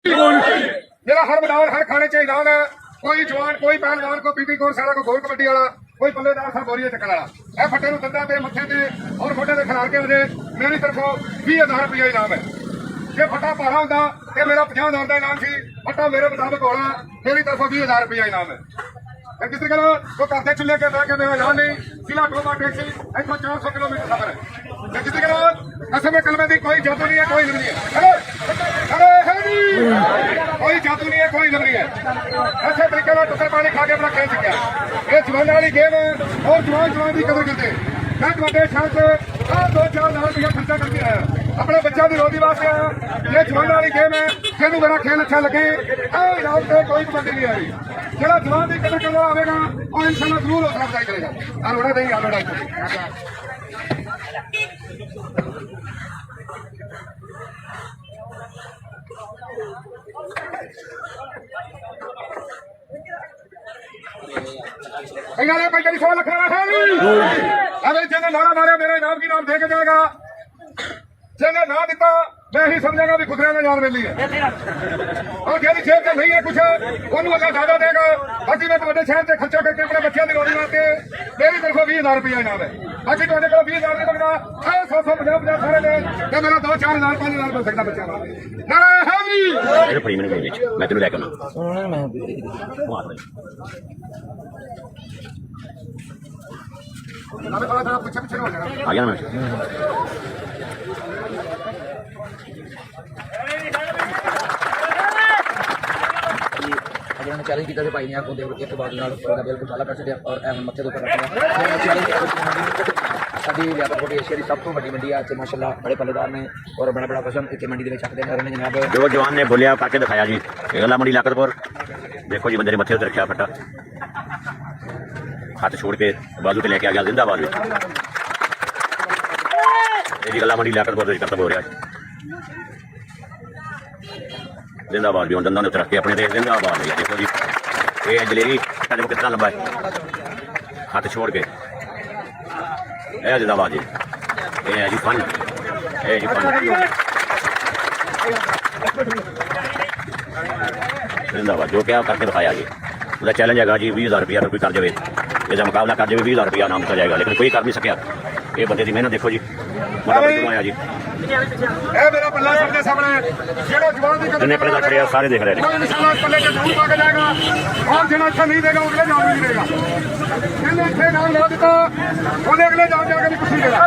मेरा हर मैदान हर खाने च ऐलान है, कोई जवान कोई पहलवान को पीटी कोर सारा को गोल कबड्डी वाला कोई बल्लेदार सा बोरिया चक्कर वाला ए फटे दंदा पे मथे ते और मोटे ते खिलार के वजे मेरी तरफों 20,000 रुपया इनाम है। जे फटा भारा होंदा ते मेरा 50,000 का इनाम सी, फटा मेरे मुताबिक होना मेरी तरफों 20,000 रुपया इनाम है। किसी को घर के चूल्हे के बह के मेरा इलान नहीं, जिला टोबा टैक्सी इतना 400 किलोमीटर सफर है। किसी को कसम कलमे की कोई जादू नहीं है, कोई इलम नहीं है, कोई जादू नहीं है, कोई इलम नहीं है। ऐसे तरीके से टुकर पानी खा के अपना खेल चुका है। ये जवान वाली गेम है और जवान जवान की कदर करते मैं तुम्हारे शहर से 2-4 लाख रुपया खर्चा करके आया, अपने बच्चों की रोजी वास्ते आया। ये जवान वाली गेम है, तेन मेरा खेल अच्छा लगे इनाम से कोई पाबंदी नहीं आ रही। जो जवान की कदर करना आएगा और इंशाल्लाह जरूर हौसला अफजाई करेगा। आलोड़ा देंगे आलोड़ा जिन्हें नारा मारे मेरे इनाम की नाम दे के जाएगा, जिन्हें ना दिता मैं ही समझेगा भी खुदरे में जान मिली है और जेरी शेर से नहीं है कुछ उन्होंने अगर ज्यादा देगा। बाकी मैं बड़े शहर से खर्चा करके अपने बच्चों की रोटी लाते मेरी तरफों 20,000 रुपया इनाम है। बाकी तो 20,000 नहीं लगना 100-150 सारे ने मेरा 2-4,000-5,000 बन सकता बच्चा मैं तेन लैके पीछे पीछे आ गया मैं उन्होंने चैलेंज किया भाई ने आपको देख के बाद बिल्कुल साला कर छड़िया और मत्थे तो कर साडी लियाकतपुर एशिया की सब तो बड़ी मंडी है माशाल्लाह, बड़े पल्लेदार ने और बड़ा बड़ा पसंद इतने मंडी चकते हैं ने जनाब। जो जवान ने बोलिया करके दिखाया जी गला मंडी लियाकतपुर देखो जी, बंदे ने मत्थे तो रखा फटा हाथ छोड़ के बाजू पे लेके आ गया जिंदाबाद में जी गला मंडी लियाकतपुर करतब हो रहा है जिंदाबाद भी दंदा ने रख के अपने देश जिंदाबाद है। देखो जी ये जलेरी देखो कितना लंबा है, हाथ छोड़ के जिंदाबाद जी ये है जी फन है जी फन जिंदाबाद जो क्या करके दिखाया जी। उसका चैलेंज है जी 20,000 रुपया अगर कोई कर जाए इसका मुकाबला कर जाए 20,000 रुपया नाम दिया जाएगा, लेकिन कोई कर नहीं सकिया। ये बंदे की मेहनत देखो जी आया जी मेरा पल्ला सबके सामने जिन्हें पहले खड़े सारे देख रहे हैं पल्ले के जरूर पाके जाएगा और जिन्हें अच्छा नहीं देगा अगले जाम भी नहीं देगा। जिन्हें अच्छे नाम ना देता उन्हें अगले जाम जाकर भी कुछ नहीं देगा।